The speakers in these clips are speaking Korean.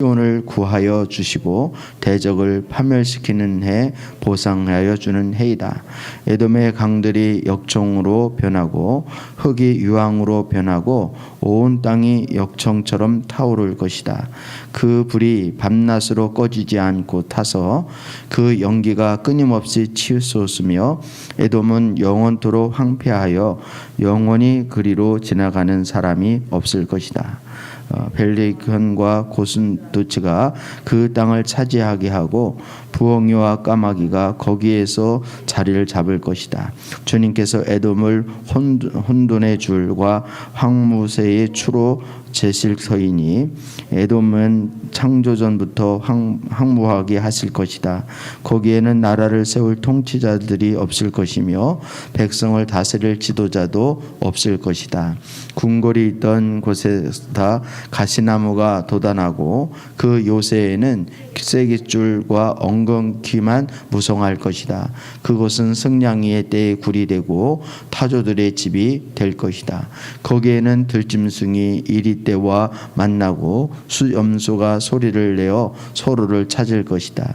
시온을 구하여 주시고 대적을 파멸시키는 해 보상하여 주는 해이다. 에돔의 강들이 역청으로 변하고 흙이 유황으로 변하고 온 땅이 역청처럼 타오를 것이다. 그 불이 밤낮으로 꺼지지 않고 타서 그 연기가 끊임없이 치솟으며 에돔은 영원토록 황폐하여 영원히 그리로 지나가는 사람이 없을 것이다. 벨리건과 고슴도치가 그 땅을 차지하게 하고 부엉이와 까마귀가 거기에서 자리를 잡을 것이다. 주님께서 에돔을 혼돈의 줄과 황무새의 추로 재실 터이니 에돔은 창조전부터 황무하게 하실 것이다. 거기에는 나라를 세울 통치자들이 없을 것이며 백성을 다스릴 지도자도 없을 것이다. 궁궐이 있던 곳에다 가시나무가 돋아나고 그 요새에는 쐐기줄과 엉겅퀴만 무성할 것이다. 그곳은 승냥이의 때에 굴이 되고 타조들의 집이 될 것이다. 거기에는 들짐승이 이리떼와 만나고 수염소가 소리를 내어 서로를 찾을 것이다.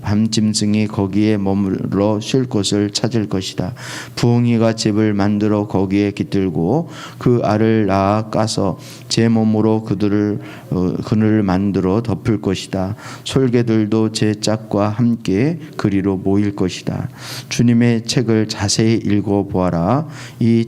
밤짐승이 거기에 머물러 쉴 곳을 찾을 것이다. 부엉이가 집을 만들어 거기에 깃들고 그 알을 낳아 까서 제 몸으로 그늘을 만들어 덮을 것이다. 솔개들도 제 짝과 함께 그리로 모일 것이다. 주님의 책을 자세히 읽어보아라. 이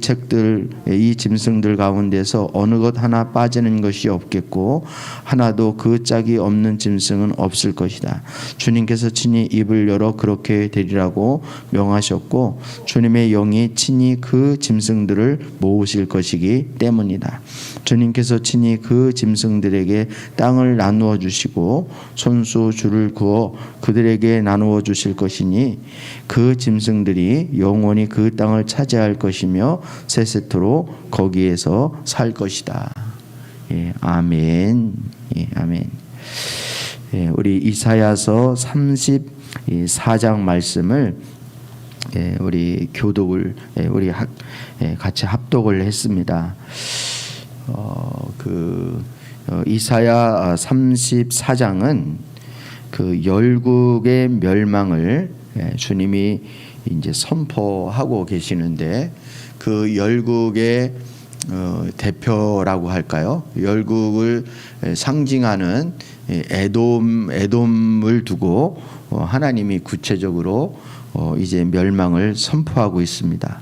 짐승들 가운데서 어느 것 하나 빠지는 것이 없겠고 하나도 그 짝이 없는 짐승은 없을 것이다. 주님께서 친히 입을 열어 그렇게 되리라고 명하셨고 주님의 영이 친히 그 짐승들을 모으실 것이기 때문이다. 주님께서 친히 그 짐승들에게 땅을 나누어 주시고 손수 줄을 그어 그들에게 나누어 주실 것이니 그 짐승들이 영원히 그 땅을 차지할 것이며 세세토로 거기에서 살 것이다. 예, 아멘. 예, 아멘. 예, 우리 이사야서 34장 말씀을 우리 교독을 같이 합독을 했습니다. 이사야 34장은 그 열국의 멸망을 주님이 이제 선포하고 계시는데 그 열국의 대표라고 할까요? 열국을 상징하는 에돔을 두고 하나님이 구체적으로 이제 멸망을 선포하고 있습니다.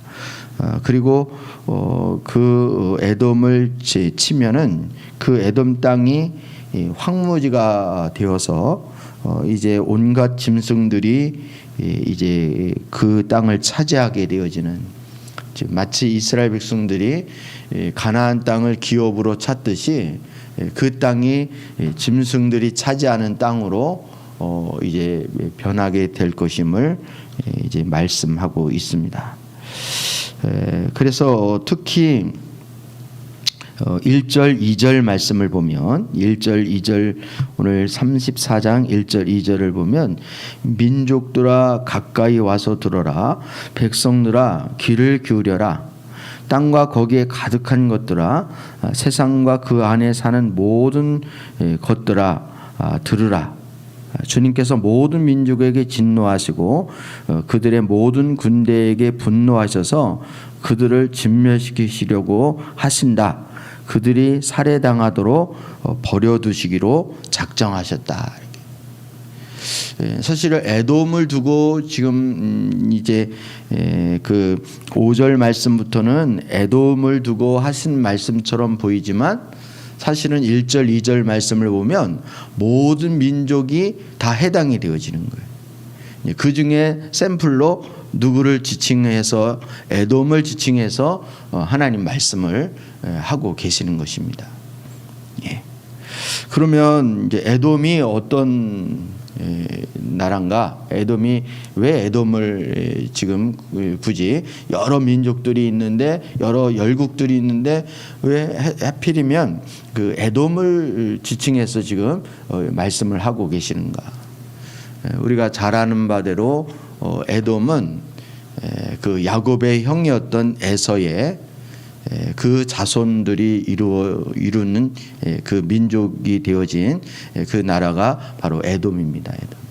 그리고 그 에돔을 치면은 그 에돔 땅이 황무지가 되어서 이제 온갖 짐승들이 이제 그 땅을 차지하게 되어지는, 마치 이스라엘 백성들이 가나안 땅을 기업으로 찾듯이 그 땅이 짐승들이 차지하는 땅으로 이제 변하게 될 것임을 이제 말씀하고 있습니다. 그래서 특히 1절 2절 말씀을 보면 1절 2절 오늘 34장 1절 2절을 보면 민족들아 가까이 와서 들어라. 백성들아 귀를 기울여라. 땅과 거기에 가득한 것들아 세상과 그 안에 사는 모든 것들아 들으라. 주님께서 모든 민족에게 진노하시고 그들의 모든 군대에게 분노하셔서 그들을 진멸시키시려고 하신다. 그들이 살해당하도록 버려두시기로 작정하셨다. 사실 에돔을 두고 지금 이제 그 5절 말씀부터는 에돔을 두고 하신 말씀처럼 보이지만 사실은 1절 2절 말씀을 보면 모든 민족이 다 해당이 되어지는 거예요. 그 중에 샘플로 누구를 지칭해서 에돔을 지칭해서 하나님 말씀을 하고 계시는 것입니다. 예. 그러면 이제 에돔이 어떤 나라인가? 에돔이 왜 에돔을 지금 굳이 여러 민족들이 있는데 여러 열국들이 있는데 왜 하필이면 그 에돔을 지칭해서 지금 말씀을 하고 계시는가? 우리가 잘 아는 바대로 에돔은 그 야곱의 형이었던 에서의 그 자손들이 이루는 그 민족이 되어진 그 나라가 바로 에돔입니다. 에돔.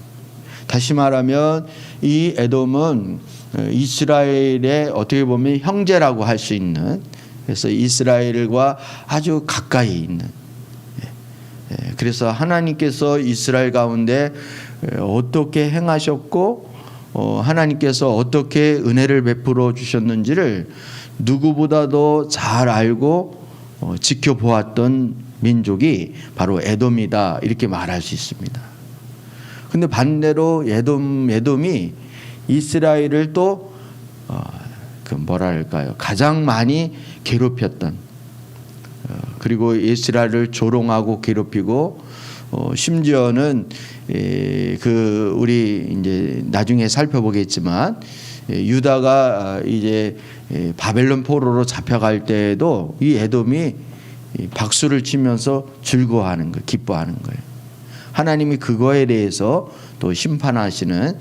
다시 말하면 이 에돔은 이스라엘의 어떻게 보면 형제라고 할 수 있는, 그래서 이스라엘과 아주 가까이 있는, 그래서 하나님께서 이스라엘 가운데 어떻게 행하셨고 하나님께서 어떻게 은혜를 베풀어 주셨는지를 누구보다도 잘 알고 지켜보았던 민족이 바로 에돔이다, 이렇게 말할 수 있습니다. 근데 반대로 에돔이 이스라엘을 또 그 뭐랄까요, 가장 많이 괴롭혔던, 그리고 이스라엘을 조롱하고 괴롭히고 심지어는 그 우리 이제 나중에 살펴보겠지만 유다가 이제 바벨론 포로로 잡혀갈 때에도 이 에돔이 박수를 치면서 즐거워하는 거, 기뻐하는 거예요. 하나님이 그거에 대해서 또 심판하시는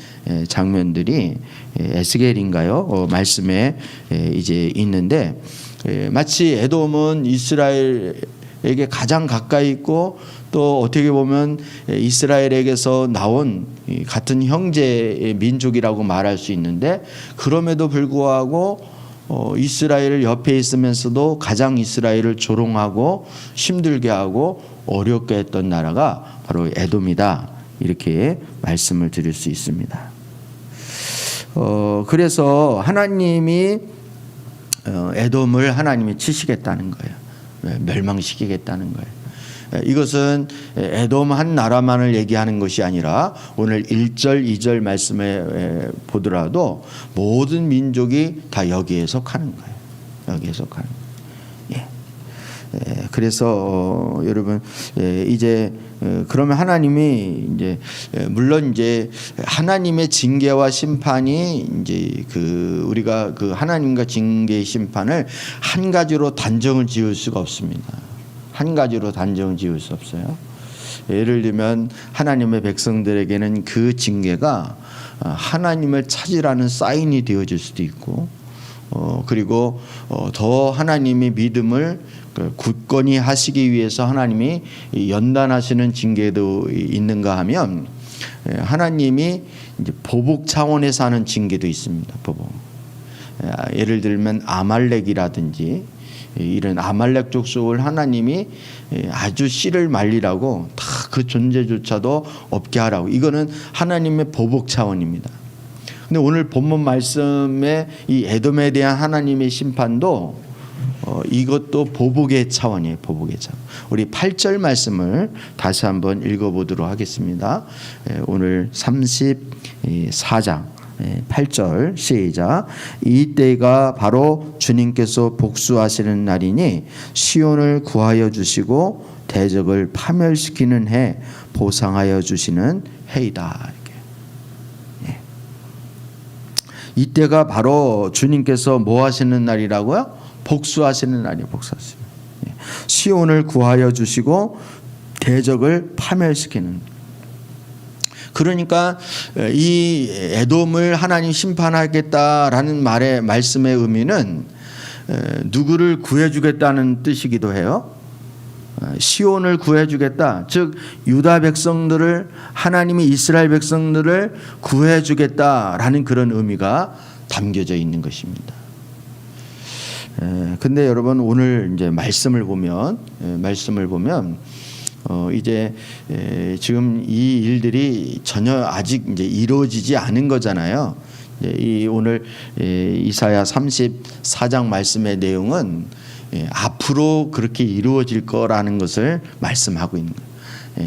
장면들이 에스겔인가요? 말씀에 이제 있는데, 마치 에돔은 이스라엘에게 가장 가까이 있고 또 어떻게 보면 이스라엘에게서 나온 같은 형제의 민족이라고 말할 수 있는데, 그럼에도 불구하고 이스라엘 옆에 있으면서도 가장 이스라엘을 조롱하고 힘들게 하고 어렵게 했던 나라가 바로 에돔이다, 이렇게 말씀을 드릴 수 있습니다. 그래서 하나님이 에돔을 하나님이 치시겠다는 거예요. 멸망시키겠다는 거예요. 이것은 에돔 한 나라만을 얘기하는 것이 아니라 오늘 1절 2절 말씀에 보더라도 모든 민족이 다 여기에 속하는 거예요. 여기에 속하는 거예요. 그래서 여러분 이제 그러면 하나님이 이제 물론 이제 하나님의 징계와 심판이 이제 그 우리가 그 하나님과 징계의 심판을 한 가지로 단정을 지을 수가 없습니다. 한 가지로 단정을 지을 수 없어요. 예를 들면 하나님의 백성들에게는 그 징계가 하나님을 찾으라는 사인이 되어질 수도 있고, 그리고 더 하나님의 믿음을 굳건히 하시기 위해서 하나님이 연단하시는 징계도 있는가 하면, 하나님이 이제 보복 차원에서 하는 징계도 있습니다. 보복. 예를 들면 아말렉이라든지 이런 아말렉 족속을 하나님이 아주 씨를 말리라고 다 그 존재조차도 없게 하라고, 이거는 하나님의 보복 차원입니다. 근데 오늘 본문 말씀에 이 에돔에 대한 하나님의 심판도 이것도 보복의 차원이에요. 보복의 차원. 우리 8절 말씀을 다시 한번 읽어보도록 하겠습니다. 오늘 34장 8절 시작. 이때가 바로 주님께서 복수하시는 날이니 시온을 구하여 주시고 대적을 파멸시키는 해 보상하여 주시는 해이다. 이렇게. 이때가 바로 주님께서 뭐 하시는 날이라고요? 복수하시는 날이에요. 복수하시는. 시온을 구하여 주시고 대적을 파멸시키는. 그러니까 이 에돔을 하나님 심판하겠다라는 말씀의 의미는 누구를 구해주겠다는 뜻이기도 해요. 시온을 구해주겠다, 즉 유다 백성들을, 하나님이 이스라엘 백성들을 구해주겠다라는 그런 의미가 담겨져 있는 것입니다. 근데 여러분 오늘 이제 말씀을 보면 이제 지금 이 일들이 전혀 아직 이제 이루어지지 않은 거잖아요. 이 오늘 이사야 34장 말씀의 내용은 앞으로 그렇게 이루어질 거라는 것을 말씀하고 있는 거예요.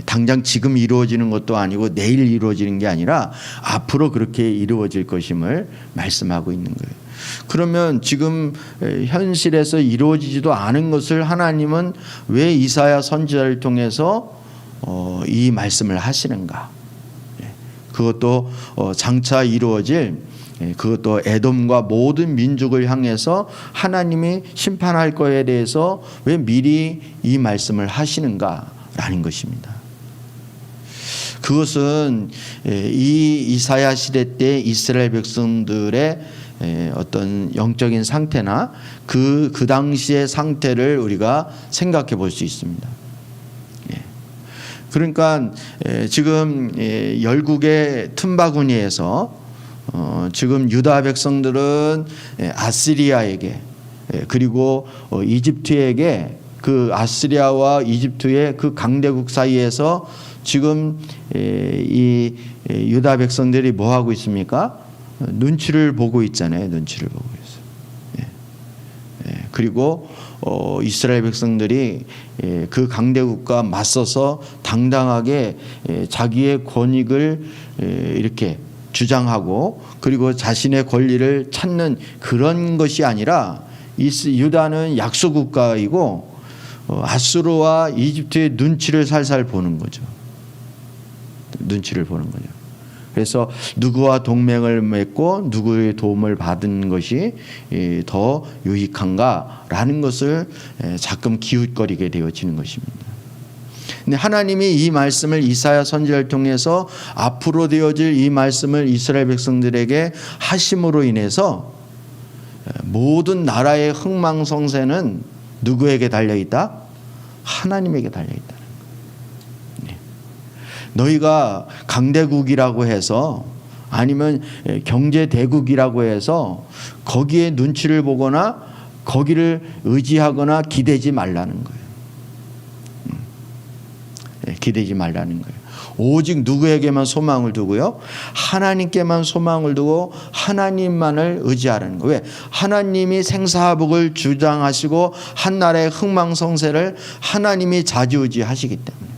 당장 지금 이루어지는 것도 아니고 내일 이루어지는 게 아니라 앞으로 그렇게 이루어질 것임을 말씀하고 있는 거예요. 그러면 지금 현실에서 이루어지지도 않은 것을 하나님은 왜 이사야 선지자를 통해서 이 말씀을 하시는가? 그것도 장차 이루어질, 그것도 에돔과 모든 민족을 향해서 하나님이 심판할 거에 대해서 왜 미리 이 말씀을 하시는가라는 것입니다. 그것은 이 이사야 시대 때 이스라엘 백성들의 어떤 영적인 상태나 그 당시의 상태를 우리가 생각해 볼 수 있습니다. 그러니까 지금 열국의 틈바구니에서 지금 유다 백성들은 아시리아에게 그리고 이집트에게 그 아시리아와 이집트의 그 강대국 사이에서 지금 이 유다 백성들이 뭐 하고 있습니까? 눈치를 보고 있잖아요. 눈치를 보고 있어요. 그리고 이스라엘 백성들이 그 강대국과 맞서서 당당하게 자기의 권익을 이렇게 주장하고 그리고 자신의 권리를 찾는 그런 것이 아니라 유다는 약소국가이고 아수르와 이집트의 눈치를 살살 보는 거죠. 눈치를 보는 거죠. 그래서 누구와 동맹을 맺고 누구의 도움을 받은 것이 더 유익한가라는 것을 자끔 기웃거리게 되어지는 것입니다. 근데 하나님이 이 말씀을 이사야 선지자를 통해서 앞으로 되어질 이 말씀을 이스라엘 백성들에게 하심으로 인해서 모든 나라의 흥망성쇠는 누구에게 달려있다? 하나님에게 달려있다. 너희가 강대국이라고 해서 아니면 경제대국이라고 해서 거기에 눈치를 보거나 거기를 의지하거나 기대지 말라는 거예요. 기대지 말라는 거예요. 오직 누구에게만 소망을 두고요? 하나님께만 소망을 두고 하나님만을 의지하라는 거예요. 왜? 하나님이 생사화복을 주장하시고 한 나라의 흥망성쇠를 하나님이 좌지우지하시기 때문에.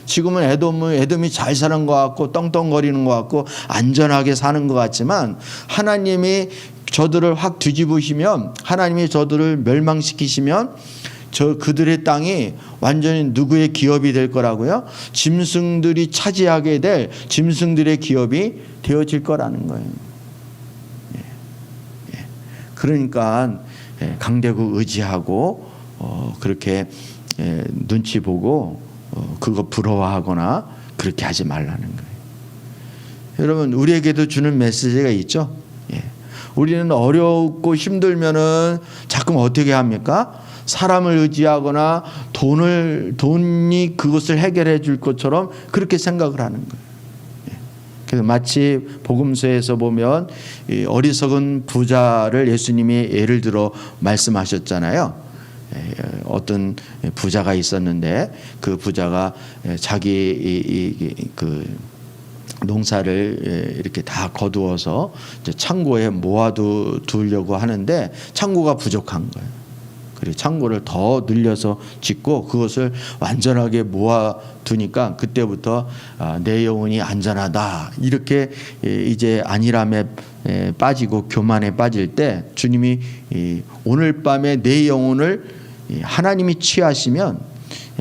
지금은 에돔이 잘 사는 것 같고 떵떵거리는 것 같고 안전하게 사는 것 같지만 하나님이 저들을 확 뒤집으시면 하나님이 저들을 멸망시키시면 그들의 땅이 완전히 누구의 기업이 될 거라고요? 짐승들이 차지하게 될 짐승들의 기업이 되어질 거라는 거예요. 그러니까 강대국 의지하고 그렇게 눈치 보고 그거 부러워하거나 그렇게 하지 말라는 거예요. 여러분 우리에게도 주는 메시지가 있죠. 우리는 어렵고 힘들면은 자꾸 어떻게 합니까? 사람을 의지하거나 돈이 그것을 해결해 줄 것처럼 그렇게 생각을 하는 거예요. 그래서 마치 복음서에서 보면 어리석은 부자를 예수님이 예를 들어 말씀하셨잖아요. 어떤 부자가 있었는데 그 부자가 자기 그 농사를 이렇게 다 거두어서 창고에 모아두려고 하는데 창고가 부족한 거예요. 그리고 창고를 더 늘려서 짓고 그것을 완전하게 모아두니까 그때부터 내 영혼이 안전하다 이렇게 이제 안일함에 빠지고 교만에 빠질 때 주님이 오늘 밤에 내 영혼을 하나님이 취하시면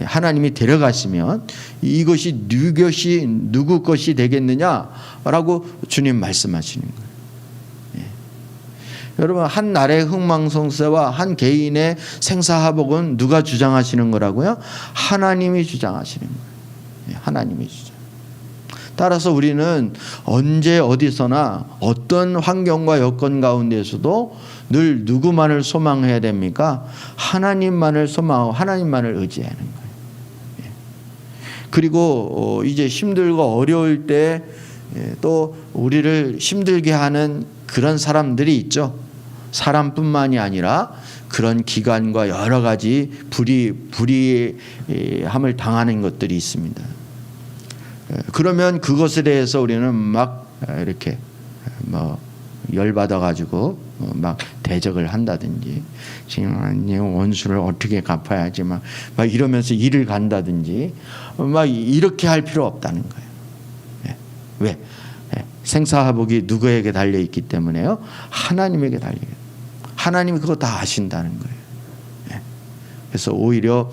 하나님이 데려가시면 이것이 누구 것이 되겠느냐라고 주님 말씀하시는 거예요. 여러분 한 나라의 흥망성쇠와 한 개인의 생사화복은 누가 주장하시는 거라고요? 하나님이 주장하시는 거예요. 하나님이 주장. 따라서 우리는 언제 어디서나 어떤 환경과 여건 가운데서도 늘 누구만을 소망해야 됩니까? 하나님만을 소망하고 하나님만을 의지하는 거예요. 그리고 이제 힘들고 어려울 때 또 우리를 힘들게 하는 그런 사람들이 있죠. 사람뿐만이 아니라 그런 기관과 여러 가지 불의함을 당하는 것들이 있습니다. 그러면 그것에 대해서 우리는 막 이렇게 열받아 가지고 막 대적을 한다든지 지금 원수를 어떻게 갚아야지 막 이러면서 일을 간다든지 막 이렇게 할 필요 없다는 거예요. 왜? 생사화복이 누구에게 달려 있기 때문에요? 하나님에게 달려 있어요. 하나님이 그거 다 아신다는 거예요. 그래서 오히려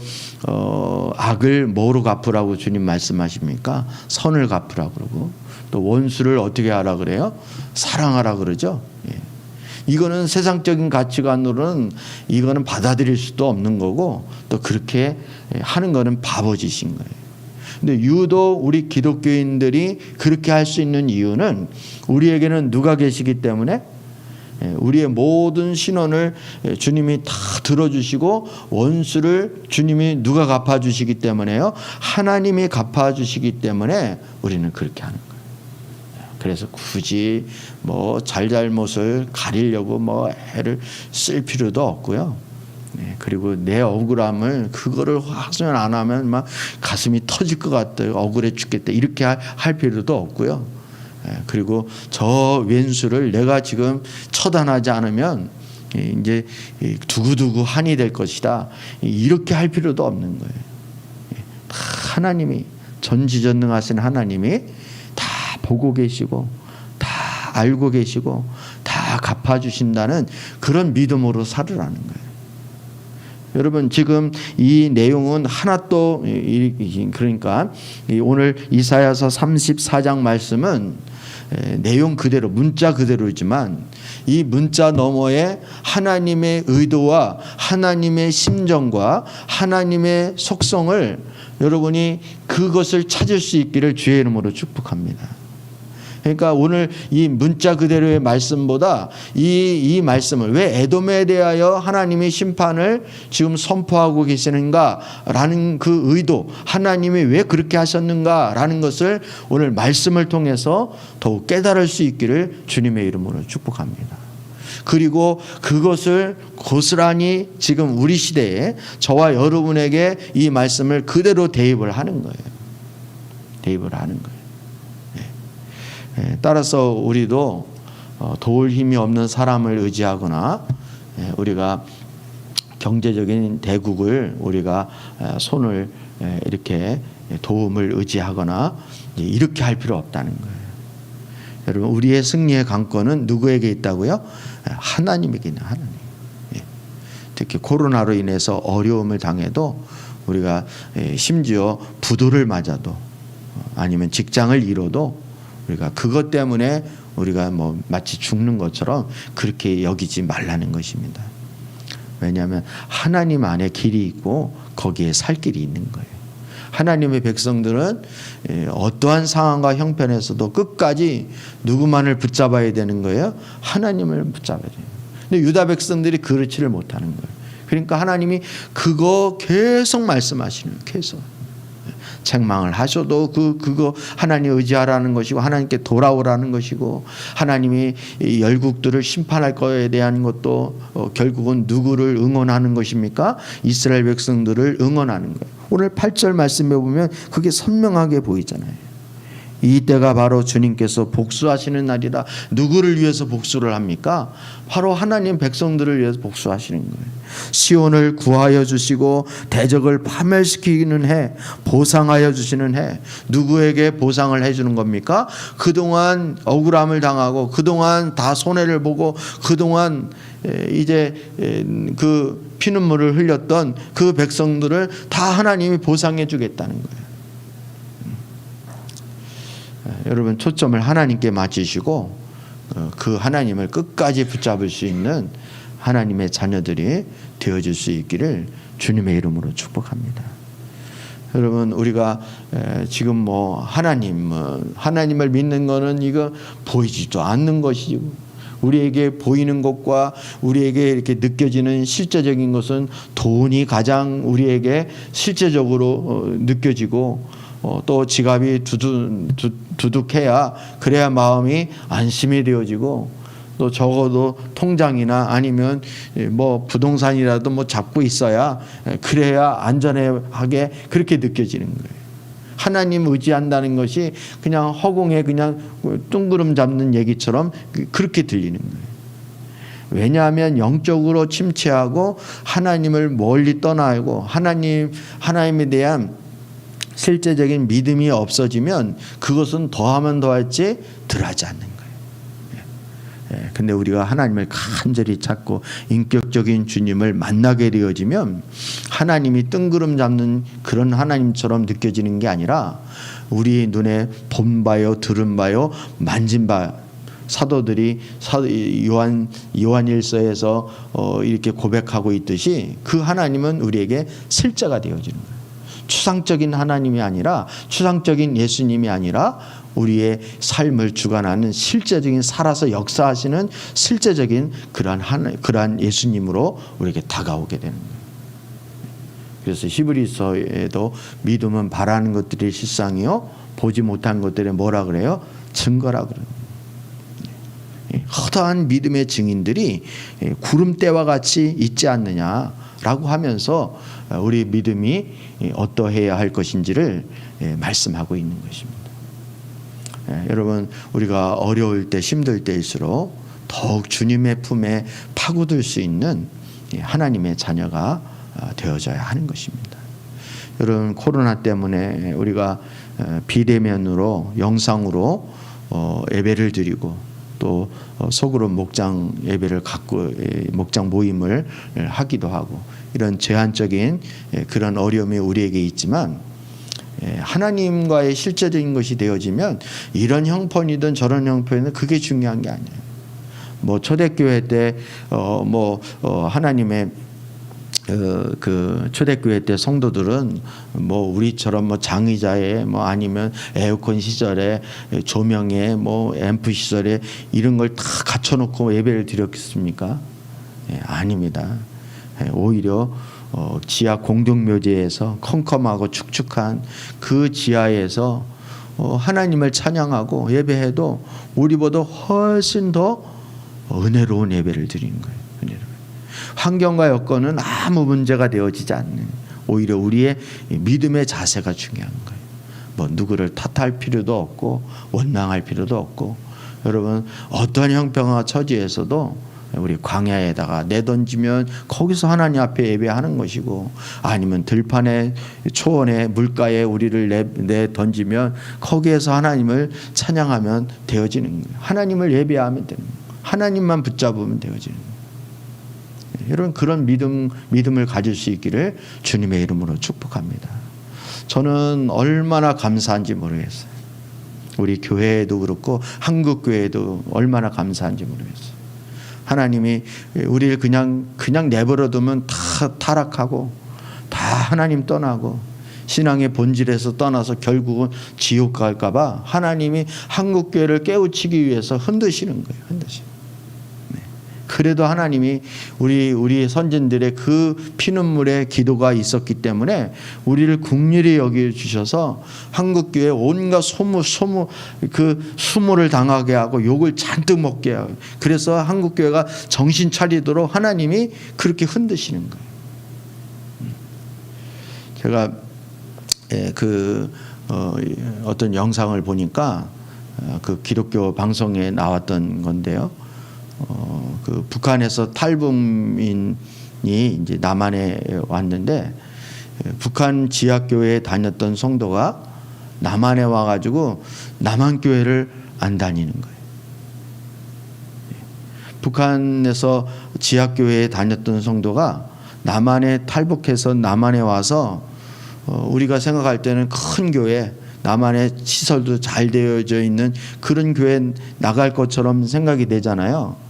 악을 뭐로 갚으라고 주님 말씀하십니까? 선을 갚으라고 그러고 또 원수를 어떻게 하라 그래요? 사랑하라 그러죠. 이거는 세상적인 가치관으로는 이거는 받아들일 수도 없는 거고 또 그렇게 하는 거는 바보짓인 거예요. 근데 유독 우리 기독교인들이 그렇게 할 수 있는 이유는 우리에게는 누가 계시기 때문에 우리의 모든 신원을 주님이 다 들어주시고 원수를 주님이 누가 갚아주시기 때문에요? 하나님이 갚아주시기 때문에 우리는 그렇게 하는 거예요. 그래서 굳이 뭐 잘잘못을 가리려고 뭐 애를 쓸 필요도 없고요. 그리고 내 억울함을 그거를 확인 안 하면 막 가슴이 터질 것 같다, 억울해 죽겠다 이렇게 할 필요도 없고요. 그리고 저 왼수를 내가 지금 처단하지 않으면 이제 두고두고 한이 될 것이다 이렇게 할 필요도 없는 거예요. 하나님이 전지전능하신 하나님이 다 보고 계시고 다 알고 계시고 다 갚아주신다는 그런 믿음으로 살으라는 거예요. 여러분 지금 이 내용은 하나 또 그러니까 오늘 이사야서 34장 말씀은 내용 그대로 문자 그대로지만 이 문자 너머에 하나님의 의도와 하나님의 심정과 하나님의 속성을 여러분이 그것을 찾을 수 있기를 주의 이름으로 축복합니다. 그러니까 오늘 이 문자 그대로의 말씀보다 이 말씀을 왜 에돔에 대하여 하나님이 심판을 지금 선포하고 계시는가라는 그 의도, 하나님이 왜 그렇게 하셨는가라는 것을 오늘 말씀을 통해서 더욱 깨달을 수 있기를 주님의 이름으로 축복합니다. 그리고 그것을 고스란히 지금 우리 시대에 저와 여러분에게 이 말씀을 그대로 대입을 하는 거예요. 대입을 하는 거예요. 따라서 우리도 도울 힘이 없는 사람을 의지하거나 우리가 경제적인 대국을 우리가 손을 이렇게 도움을 의지하거나 이렇게 할 필요 없다는 거예요. 여러분 우리의 승리의 관건은 누구에게 있다고요? 하나님에게 있는 하나님. 특히 코로나로 인해서 어려움을 당해도 우리가 심지어 부도를 맞아도 아니면 직장을 잃어도 우리가 그것 때문에 우리가 뭐 마치 죽는 것처럼 그렇게 여기지 말라는 것입니다. 왜냐하면 하나님 안에 길이 있고 거기에 살 길이 있는 거예요. 하나님의 백성들은 어떠한 상황과 형편에서도 끝까지 누구만을 붙잡아야 되는 거예요? 하나님을 붙잡아야 돼요. 근데 유다 백성들이 그렇지를 못하는 거예요. 그러니까 하나님이 그거 계속 말씀하시는 거예요. 계속. 책망을 하셔도 그거 하나님 의지하라는 것이고 하나님께 돌아오라는 것이고 하나님이 열국들을 심판할 것에 대한 것도 결국은 누구를 응원하는 것입니까? 이스라엘 백성들을 응원하는 거예요. 오늘 8절 말씀에 보면 그게 선명하게 보이잖아요. 이때가 바로 주님께서 복수하시는 날이라. 누구를 위해서 복수를 합니까? 바로 하나님 백성들을 위해서 복수하시는 거예요. 시온을 구하여 주시고 대적을 파멸시키는 해, 보상하여 주시는 해. 누구에게 보상을 해주는 겁니까? 그동안 억울함을 당하고 그동안 다 손해를 보고 그동안 이제 그 피눈물을 흘렸던 그 백성들을 다 하나님이 보상해 주겠다는 거예요. 여러분 초점을 하나님께 맞추시고 그 하나님을 끝까지 붙잡을 수 있는 하나님의 자녀들이 되어질 수 있기를 주님의 이름으로 축복합니다. 여러분 우리가 지금 뭐 하나님을 믿는 거는 이거 보이지도 않는 것이고 우리에게 보이는 것과 우리에게 이렇게 느껴지는 실제적인 것은 돈이 가장 우리에게 실제적으로 느껴지고 또 지갑이 두둑해야 그래야 마음이 안심이 되어지고 또 적어도 통장이나 아니면 뭐 부동산이라도 뭐 잡고 있어야 그래야 안전하게 그렇게 느껴지는 거예요. 하나님 의지한다는 것이 그냥 허공에 그냥 뚱구름 잡는 얘기처럼 그렇게 들리는 거예요. 왜냐하면 영적으로 침체하고 하나님을 멀리 떠나고 하나님에 대한 실제적인 믿음이 없어지면 그것은 더하면 더할지 덜하지 않는 거예요. 근데 우리가 하나님을 간절히 찾고 인격적인 주님을 만나게 되어지면 하나님이 뜬구름 잡는 그런 하나님처럼 느껴지는 게 아니라 우리 눈에 본 바요, 들은 바요, 만진 바 사도들이 요한일서에서 이렇게 고백하고 있듯이 그 하나님은 우리에게 실제가 되어지는 거예요. 추상적인 하나님이 아니라 추상적인 예수님이 아니라 우리의 삶을 주관하는 실제적인 살아서 역사하시는 실제적인 그러한 예수님으로 우리에게 다가오게 되는 거예요. 그래서 히브리서에도 믿음은 바라는 것들이 실상이요 보지 못한 것들의 뭐라 그래요? 증거라 그래요. 허다한 믿음의 증인들이 구름대와 같이 있지 않느냐라고 하면서 우리 믿음이 어떠해야 할 것인지를 말씀하고 있는 것입니다. 여러분, 우리가 어려울 때 힘들 때일수록 더욱 주님의 품에 파고들 수 있는 하나님의 자녀가 되어져야 하는 것입니다. 여러분, 코로나 때문에 우리가 비대면으로 영상으로 예배를 드리고 또 소그룹 목장 예배를 갖고 목장 모임을 하기도 하고 이런 제한적인 그런 어려움이 우리에게 있지만 하나님과의 실제적인 것이 되어지면 이런 형편이든 저런 형편이든 그게 중요한 게 아니에요. 뭐 초대교회 때 하나님의 그 초대교회 때 성도들은 뭐 우리처럼 뭐 장의자에 뭐 아니면 에어컨 시절에 조명에 뭐 앰프 시설에 이런 걸 다 갖춰놓고 예배를 드렸겠습니까? 아닙니다. 오히려 지하 공동묘지에서 컴컴하고 축축한 그 지하에서 하나님을 찬양하고 예배해도 우리보다 훨씬 더 은혜로운 예배를 드리는 거예요. 환경과 여건은 아무 문제가 되어지지 않는 오히려 우리의 믿음의 자세가 중요한 거예요. 뭐 누구를 탓할 필요도 없고 원망할 필요도 없고 여러분 어떤 형편과 처지에서도 우리 광야에다가 내던지면 거기서 하나님 앞에 예배하는 것이고 아니면 들판에 초원에 물가에 우리를 내던지면 거기에서 하나님을 찬양하면 되어지는 거예요. 하나님을 예배하면 되는 거예요. 하나님만 붙잡으면 되어지는 거예요. 여러분 그런 믿음을 가질 수 있기를 주님의 이름으로 축복합니다. 저는 얼마나 감사한지 모르겠어요. 우리 교회도 그렇고 한국 교회도 얼마나 감사한지 모르겠어요. 하나님이 우리를 그냥 내버려두면 다 타락하고 다 하나님 떠나고 신앙의 본질에서 떠나서 결국은 지옥 갈까 봐 하나님이 한국 교회를 깨우치기 위해서 흔드시는 거예요. 흔드시는. 그래도 하나님이 우리 선진들의 그 피눈물의 기도가 있었기 때문에 우리를 긍휼히 여겨 주셔서 한국교회 온갖 수모를 당하게 하고 욕을 잔뜩 먹게 하고 그래서 한국교회가 정신 차리도록 하나님이 그렇게 흔드시는 거예요. 제가 어떤 영상을 보니까 그 기독교 방송에 나왔던 건데요. 그 북한에서 탈북민이 이제 남한에 왔는데 북한 지하교회에 다녔던 성도가 남한에 와가지고 남한 교회를 안 다니는 거예요. 북한에서 지하교회에 다녔던 성도가 남한에 탈북해서 남한에 와서 우리가 생각할 때는 큰 교회 남한의 시설도 잘 되어져 있는 그런 교회 나갈 것처럼 생각이 되잖아요.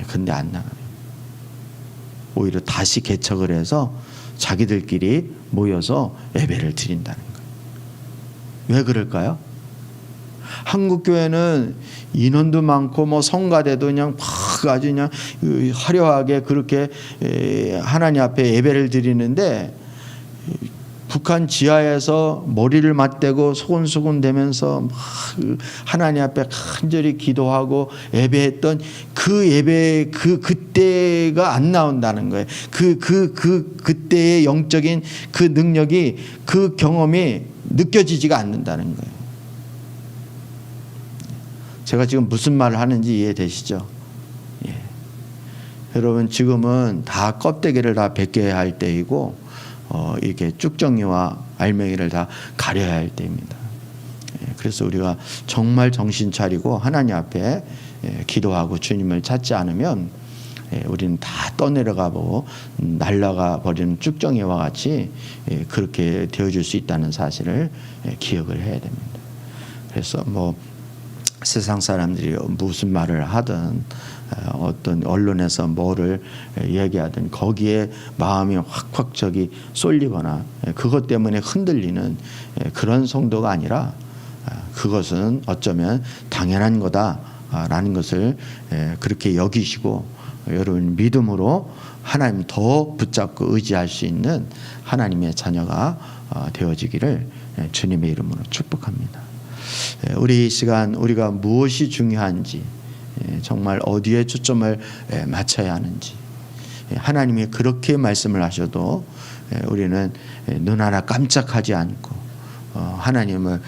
근데 안 나가요. 오히려 다시 개척을 해서 자기들끼리 모여서 예배를 드린다는 거예요. 왜 그럴까요? 한국 교회는 인원도 많고 뭐 성가대도 그냥 아주 그냥 화려하게 그렇게 하나님 앞에 예배를 드리는데 북한 지하에서 머리를 맞대고 소곤소곤 대면서 하나님 앞에 간절히 기도하고 예배했던 그 예배 그때가 안 나온다는 거예요. 그때의 영적인 그 능력이 그 경험이 느껴지지가 않는다는 거예요. 제가 지금 무슨 말을 하는지 이해되시죠? 예. 여러분 지금은 다 껍데기를 다 벗겨야 할 때이고 이렇게 쭉정이와 알맹이를 다 가려야 할 때입니다. 그래서 우리가 정말 정신 차리고 하나님 앞에 기도하고 주님을 찾지 않으면 우리는 다 떠내려가고 날아가 버리는 쭉정이와 같이 그렇게 되어줄 수 있다는 사실을 기억을 해야 됩니다. 그래서 뭐 세상 사람들이 무슨 말을 하든 어떤 언론에서 뭐를 얘기하든 거기에 마음이 확 쏠리거나 그것 때문에 흔들리는 그런 성도가 아니라 그것은 어쩌면 당연한 거다라는 것을 그렇게 여기시고 여러분 믿음으로 하나님 더 붙잡고 의지할 수 있는 하나님의 자녀가 되어지기를 주님의 이름으로 축복합니다. 우리 시간 우리가 무엇이 중요한지 정말 어디에 초점을 맞춰야 하는지 하나님이 그렇게 말씀을 하셔도 우리는 눈 하나 깜짝하지 않고 하나님을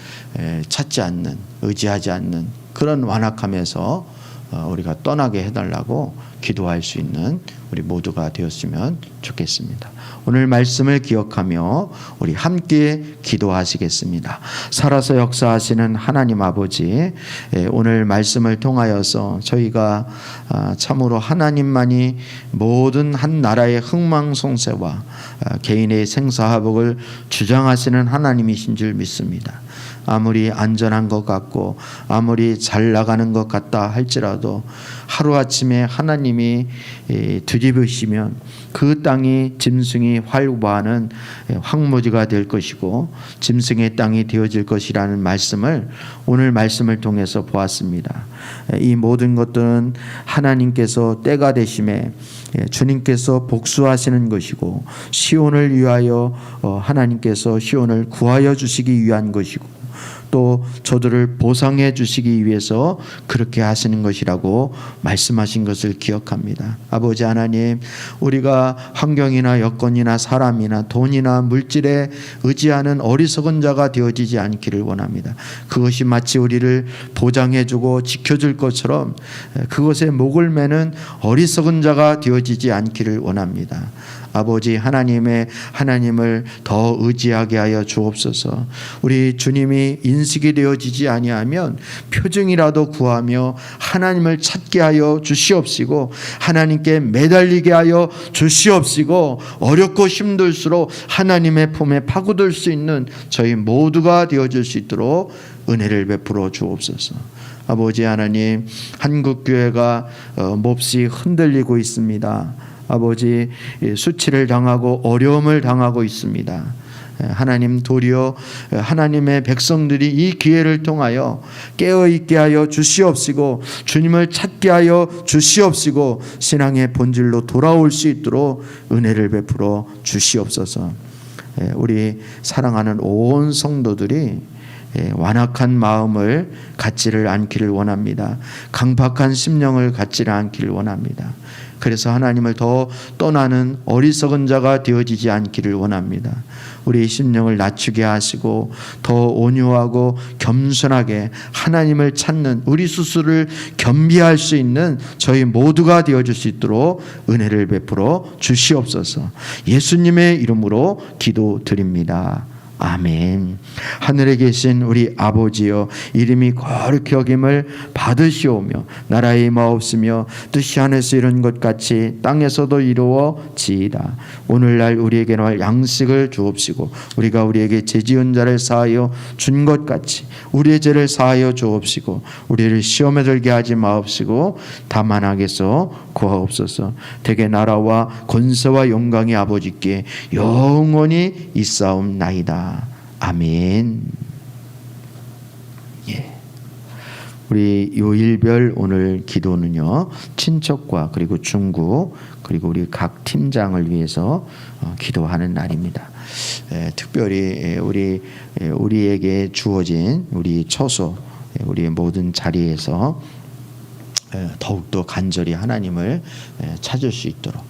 찾지 않는 의지하지 않는 그런 완악함에서 우리가 떠나게 해달라고 기도할 수 있는 우리 모두가 되었으면 좋겠습니다. 오늘 말씀을 기억하며 우리 함께 기도하시겠습니다. 살아서 역사하시는 하나님 아버지, 오늘 말씀을 통하여서 저희가 참으로 하나님만이 모든 한 나라의 흥망성쇠와 개인의 생사화복을 주장하시는 하나님이신 줄 믿습니다. 아무리 안전한 것 같고 아무리 잘 나가는 것 같다 할지라도 하루아침에 하나님이 뒤집으시면 그 땅이 짐승이 활보하는 황무지가 될 것이고 짐승의 땅이 되어질 것이라는 말씀을 오늘 말씀을 통해서 보았습니다. 이 모든 것들은 하나님께서 때가 되심에 주님께서 복수하시는 것이고 시온을 위하여 하나님께서 시온을 구하여 주시기 위한 것이고 또 저들을 보상해 주시기 위해서 그렇게 하시는 것이라고 말씀하신 것을 기억합니다. 아버지 하나님, 우리가 환경이나 여건이나 사람이나 돈이나 물질에 의지하는 어리석은 자가 되어지지 않기를 원합니다. 그것이 마치 우리를 보장해 주고 지켜줄 것처럼 그것에 목을 매는 어리석은 자가 되어지지 않기를 원합니다. 아버지 하나님을 더 의지하게 하여 주옵소서. 우리 주님이 인식이 되어지지 아니하면 표징이라도 구하며 하나님을 찾게 하여 주시옵시고 하나님께 매달리게 하여 주시옵시고 어렵고 힘들수록 하나님의 품에 파고들 수 있는 저희 모두가 되어질 수 있도록 은혜를 베풀어 주옵소서. 아버지 하나님, 한국교회가 몹시 흔들리고 있습니다. 아버지, 수치를 당하고 어려움을 당하고 있습니다. 하나님, 도리어 하나님의 백성들이 이 기회를 통하여 깨어있게 하여 주시옵시고 주님을 찾게 하여 주시옵시고 신앙의 본질로 돌아올 수 있도록 은혜를 베풀어 주시옵소서. 우리 사랑하는 온 성도들이 완악한 마음을 갖지를 않기를 원합니다. 강박한 심령을 갖지를 않기를 원합니다. 그래서 하나님을 더 떠나는 어리석은 자가 되어지지 않기를 원합니다. 우리 심령을 낮추게 하시고 더 온유하고 겸손하게 하나님을 찾는 우리 스스로를 겸비할 수 있는 저희 모두가 되어줄 수 있도록 은혜를 베풀어 주시옵소서. 예수님의 이름으로 기도드립니다. 아멘. 하늘에 계신 우리 아버지여, 이름이 거룩히 여김을 받으시오며 나라의 임하옵시며 뜻이 하늘에서 이룬 것 같이 땅에서도 이루어지이다. 오늘날 우리에게 날 양식을 주옵시고 우리가 우리에게 죄지은 자를 사하여 준 것 같이 우리의 죄를 사하여 주옵시고 우리를 시험에 들게 하지 마옵시고 다만 악에서 구하옵소서. 대개 나라와 권세와 영광이 아버지께 영원히 있사옵나이다. 아멘. 예. 우리 요일별 오늘 기도는요, 친척과 그리고 중구 그리고 우리 각 팀장을 위해서 기도하는 날입니다. 특별히 우리에게 주어진 우리 처소, 우리 모든 자리에서 더욱더 간절히 하나님을 찾을 수 있도록,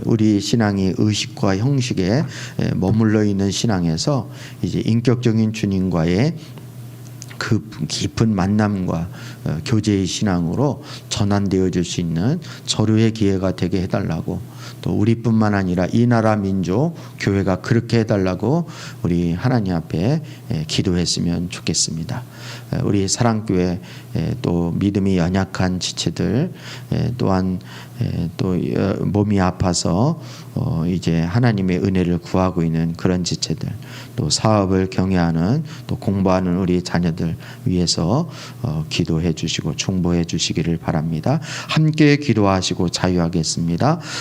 우리 신앙이 의식과 형식에 머물러 있는 신앙에서 이제 인격적인 주님과의 그 깊은 만남과 교제의 신앙으로 전환되어질 수 있는 절호의 기회가 되게 해달라고, 또 우리뿐만 아니라 이 나라 민족 교회가 그렇게 해달라고 우리 하나님 앞에 기도했으면 좋겠습니다. 우리 사랑교회 또 믿음이 연약한 지체들, 또한 또 몸이 아파서 이제 하나님의 은혜를 구하고 있는 그런 지체들, 또 사업을 경외하는 또 공부하는 우리 자녀들 위해서 기도해 주시고 중보해 주시기를 바랍니다. 함께 기도하시고 자유하겠습니다.